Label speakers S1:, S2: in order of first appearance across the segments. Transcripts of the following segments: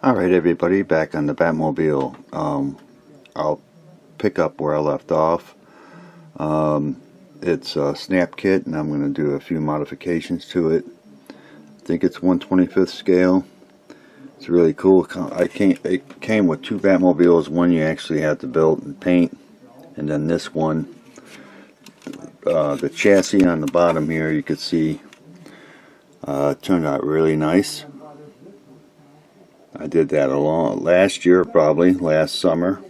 S1: Alright everybody, back on the Batmobile. I'll pick up where I left off. It's a snap kit and I'm going to do a few modifications to it. I think it's 1/25th scale. It's really cool. It came with two Batmobiles. One you actually have to build and paint, and then this one, the chassis on the bottom here, you can see turned out really nice. I did that last year, probably last summer.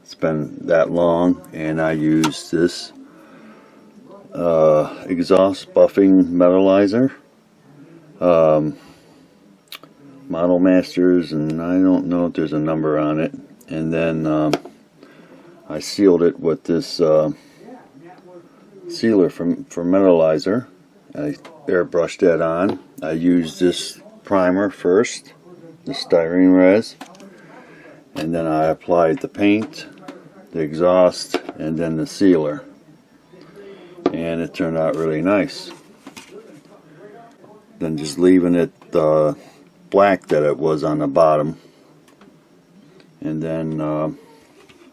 S1: It's been that long, and I used this exhaust buffing metallizer, Model Masters, and I don't know if there's a number on it. And then I sealed it with this sealer for metallizer. I airbrushed that on. I used this primer first, the styrene res, and then I applied the paint, the exhaust, and then the sealer, and it turned out really nice. Then just leaving it black that it was on the bottom, and then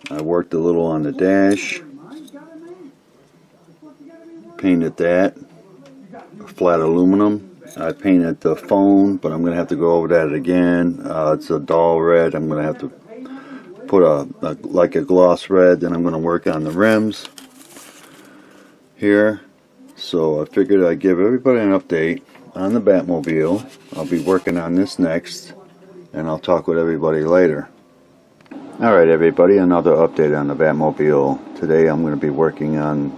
S1: I worked a little on the dash, painted that flat aluminum. I painted the phone, but I'm going to have to go over that again. It's a dull red. I'm going to have to put like a gloss red. Then I'm going to work on the rims here. So I figured I'd give everybody an update on the Batmobile. I'll be working on this next, and I'll talk with everybody later. Alright everybody, another update on the Batmobile. Today I'm going to be working on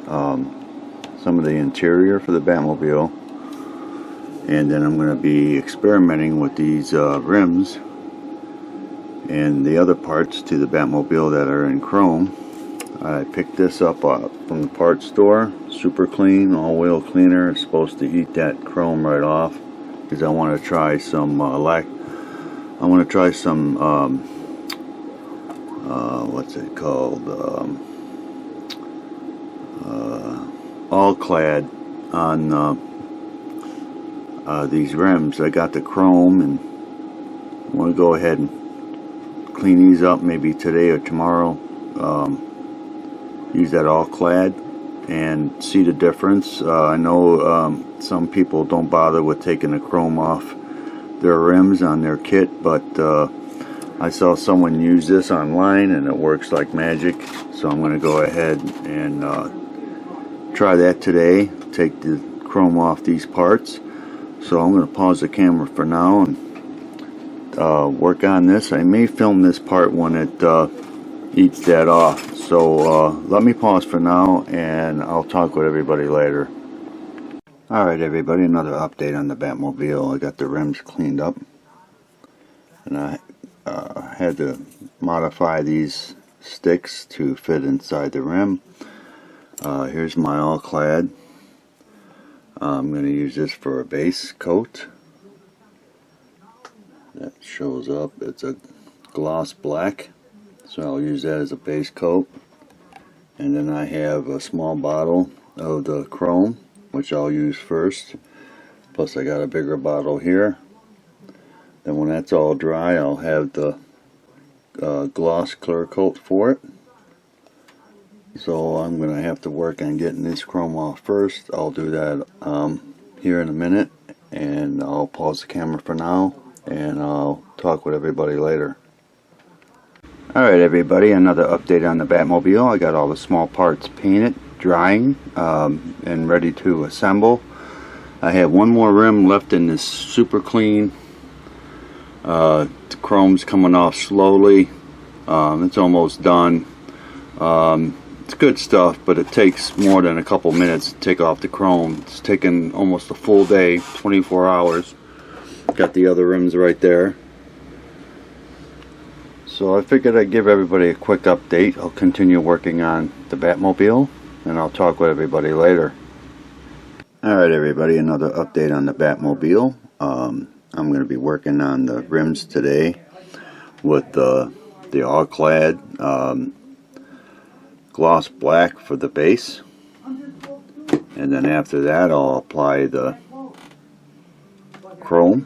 S1: some of the interior for the Batmobile. And then I'm going to be experimenting with these rims and the other parts to the Batmobile that are in chrome. I picked this up from the parts store. Super clean, all wheel cleaner. It's supposed to eat that chrome right off, because I want to try some what's it called? All clad on these rims. I got the chrome, and I want to go ahead and clean these up maybe today or tomorrow. Use that all clad and see the difference. I know some people don't bother with taking the chrome off their rims on their kit, but I saw someone use this online and it works like magic. So I'm going to go ahead and try that today. Take the chrome off these parts. So I'm going to pause the camera for now and work on this. I may film this part when it eats that off. So let me pause for now, and I'll talk with everybody later. Alright everybody, another update on the Batmobile. I got the rims cleaned up, and I had to modify these sticks to fit inside the rim. Here's my all clad. I'm going to use this for a base coat. That shows up. It's a gloss black, so I'll use that as a base coat. And then I have a small bottle of the chrome, which I'll use first. Plus I got a bigger bottle here. Then when that's all dry, I'll have the gloss clear coat for it. So I'm going to have to work on getting this chrome off first. I'll do that here in a minute, and I'll pause the camera for now, and I'll talk with everybody later. Alright everybody, another update on the Batmobile. I got all the small parts painted, drying, and ready to assemble. I have one more rim left in this super clean. The chrome's coming off slowly. It's almost done. It's good stuff, but it takes more than a couple minutes to take off the chrome. It's taken almost a full day, 24 hours. Got the other rims right there. So I figured I'd give everybody a quick update. I'll continue working on the Batmobile, and I'll talk with everybody later. Alright everybody, another update on the Batmobile. I'm going to be working on the rims today with the all clad gloss black for the base, and then after that I'll apply the chrome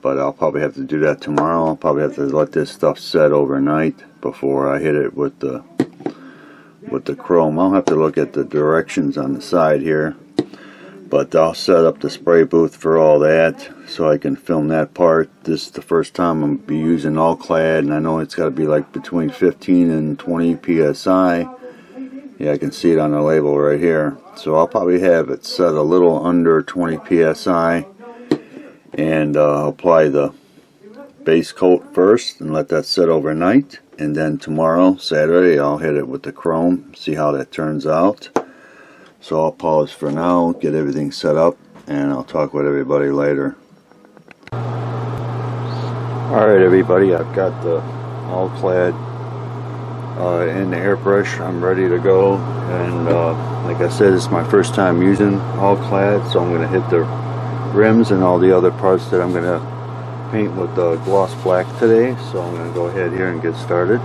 S1: but I'll probably have to do that tomorrow. I'll probably have to let this stuff set overnight before I hit it with the chrome. I'll have to look at the directions on the side here, but I'll set up the spray booth for all that so I can film that part. This is the first time I'm going to be using all clad, and I know it's got to be like between 15 and 20 psi. Yeah, I can see it on the label right here. So I'll probably have it set a little under 20 psi and apply the base coat first and let that set overnight. And then tomorrow, Saturday, I'll hit it with the chrome, see how that turns out. So I'll pause for now, get everything set up, and I'll talk with everybody later. Alright everybody, I've got the all clad in the airbrush. I'm ready to go, and like I said, it's my first time using all clad, so I'm going to hit the rims and all the other parts that I'm going to paint with the gloss black today. So I'm going to go ahead here and get started.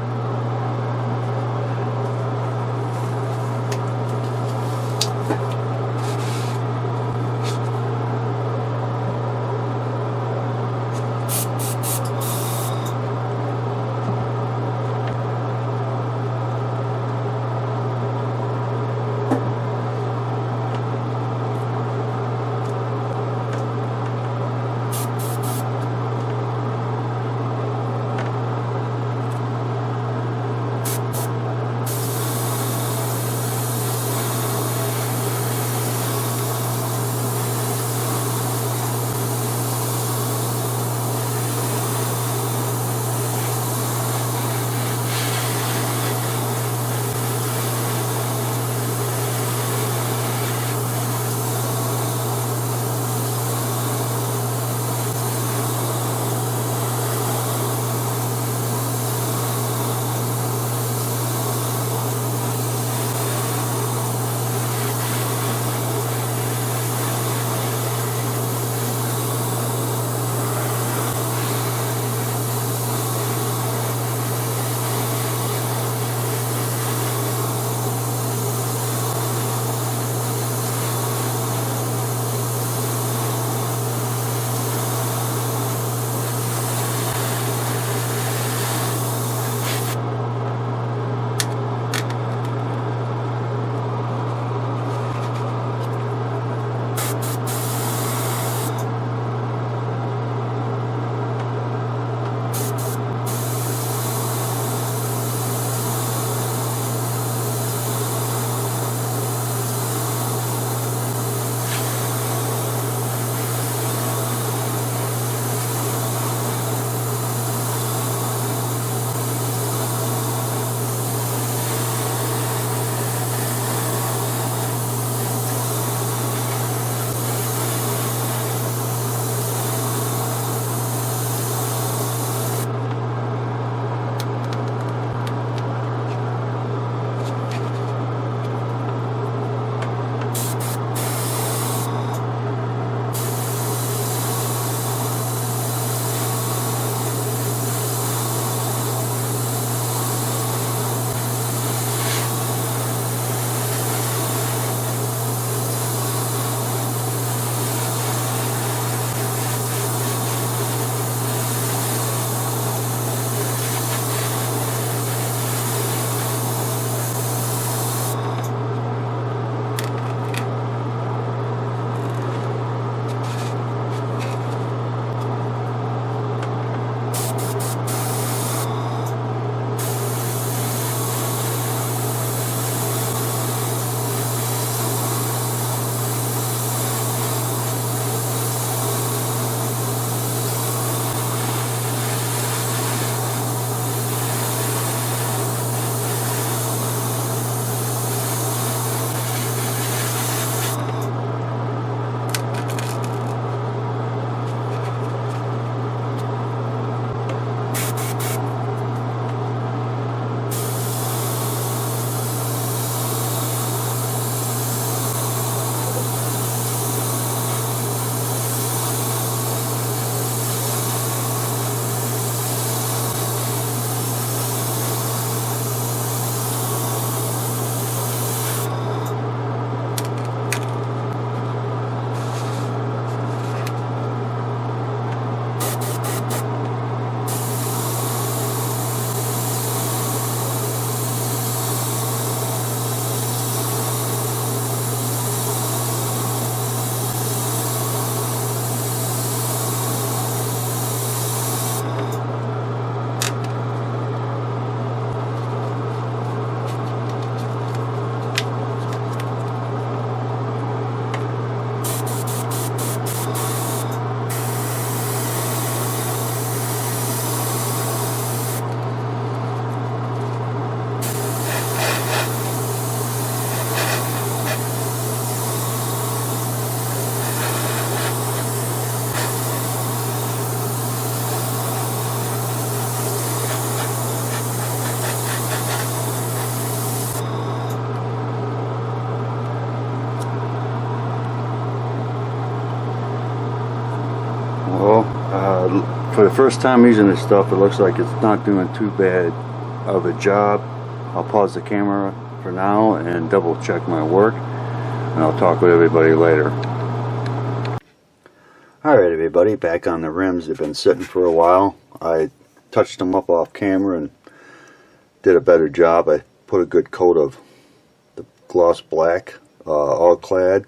S1: For the first time using this stuff, it looks like it's not doing too bad of a job. I'll pause the camera for now and double check my work, and I'll talk with everybody later. Alright everybody, back on the rims. They've been sitting for a while. I touched them up off camera and did a better job. I put a good coat of the gloss black, all clad,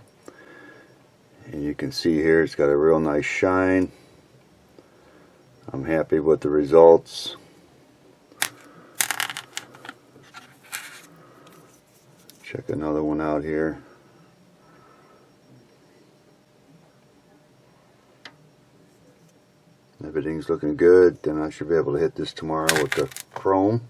S1: and you can see here it's got a real nice shine. I'm happy with the results. Check another one out here. Everything's looking good. Then I should be able to hit this tomorrow with the chrome.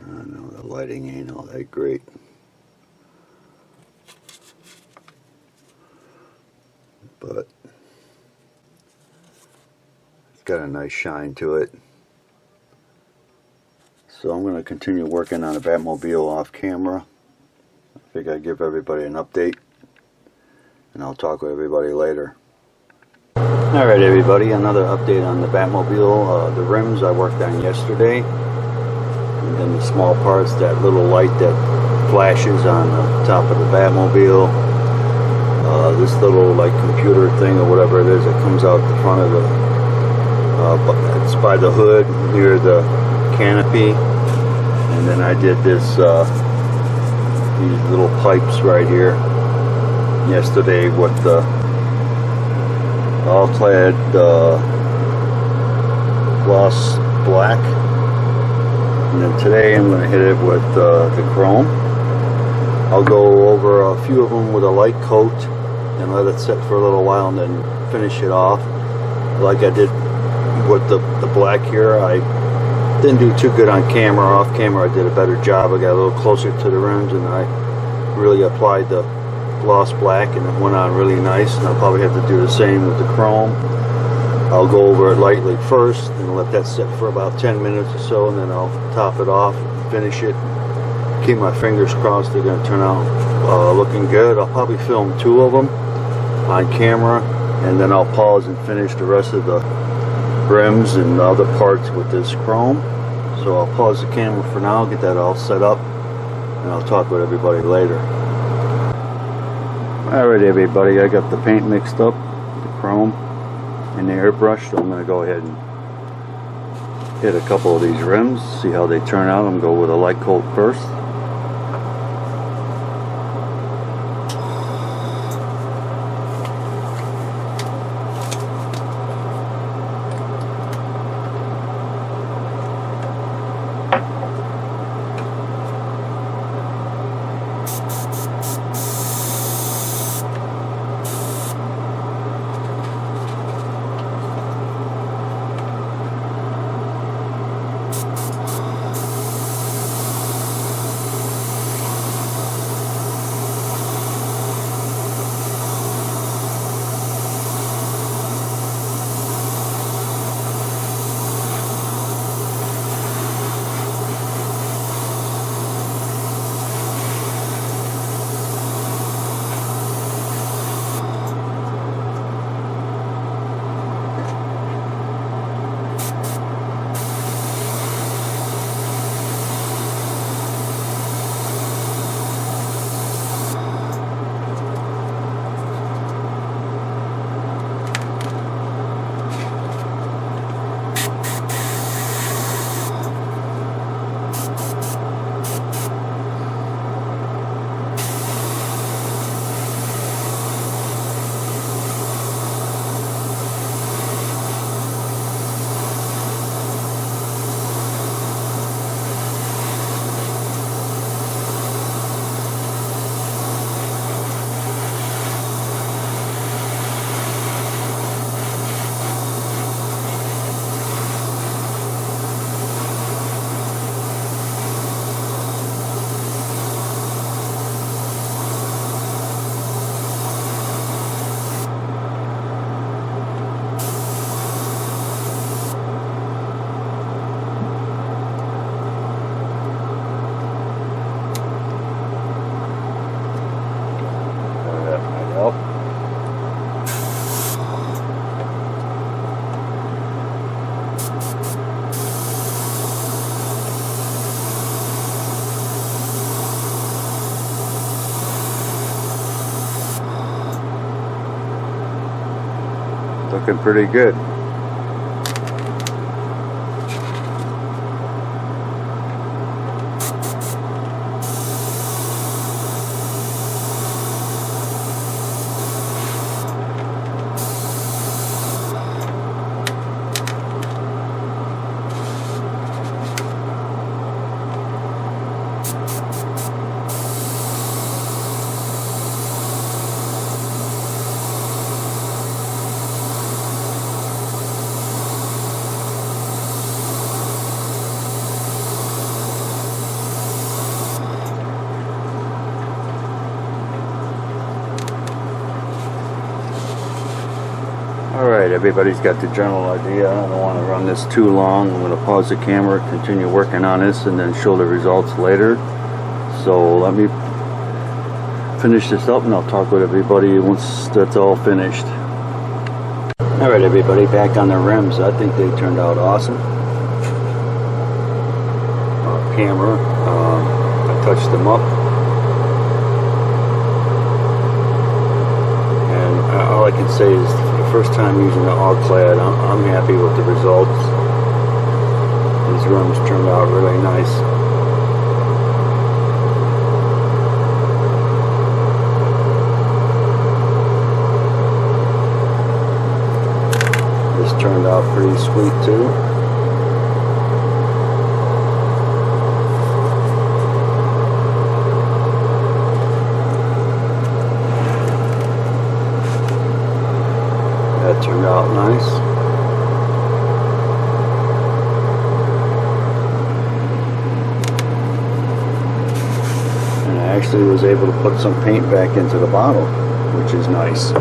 S1: I know the lighting ain't all that great. But it's got a nice shine to it. So I'm going to continue working on the Batmobile off camera. I think I'd give everybody an update, and I'll talk with everybody later. Alright everybody, another update on the Batmobile. The rims I worked on yesterday, and then the small parts, that little light that flashes on the top of the Batmobile, this little like computer thing or whatever it is that comes out the front of the, it's by the hood near the canopy, and then I did this these little pipes right here yesterday with the all clad gloss black, and then today I'm going to hit it with the chrome. I'll go over a few of them with a light coat and let it sit for a little while and then finish it off like I did with the black here. I didn't do too good on camera. Off camera I did a better job. I got a little closer to the rims and I really applied the gloss black, and it went on really nice, and I'll probably have to do the same with the chrome. I'll go over it lightly first and let that sit for about 10 minutes or so, and then I'll top it off, finish it. Keep my fingers crossed they're going to turn out looking good. I'll probably film 2 of them on camera, and then I'll pause and finish the rest of the rims and the other parts with this chrome. So I'll pause the camera for now, get that all set up, and I'll talk with everybody later. Alright everybody, I got the paint mixed up, the chrome and the airbrush, so I'm going to go ahead and hit a couple of these rims, see how they turn out. I'm going to go with a light coat first. looking pretty good. Alright, everybody's got the general idea. I don't want to run this too long. I'm going to pause the camera, continue working on this, and then show the results later. So let me finish this up and I'll talk with everybody once that's all finished. Alright, everybody, back on the rims. I think they turned out awesome. Camera, I touched them up. And all I can say is, first time using the all-clad, I'm happy with the results. These rims turned out really nice. This turned out pretty sweet too. That turned out nice. And I actually was able to put some paint back into the bottle, which is nice. So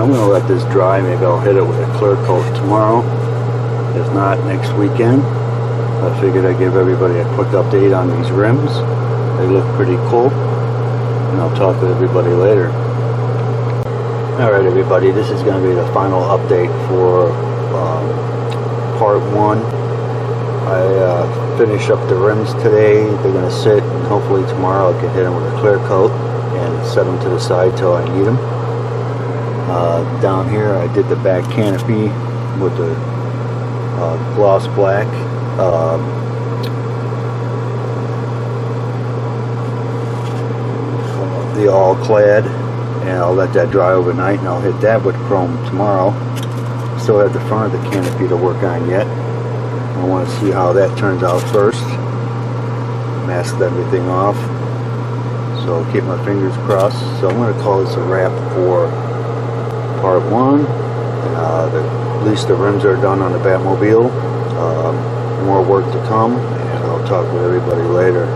S1: I'm going to let this dry. Maybe I'll hit it with a clear coat tomorrow. If not, next weekend. I figured I'd give everybody a quick update on these rims. They look pretty cool. And I'll talk with everybody later. Alright, everybody, this is going to be the final update for part 1. I finished up the rims today. They're going to sit, and hopefully tomorrow I can hit them with a clear coat and set them to the side till I need them. Down here I did the back canopy with the gloss black. The all clad. And I'll let that dry overnight and I'll hit that with chrome tomorrow. Still have the front of the canopy to work on yet. I want to see how that turns out first. Mask everything off. So keep my fingers crossed. So I'm going to call this a wrap for part 1. At least the rims are done on the Batmobile. More work to come, and I'll talk with everybody later.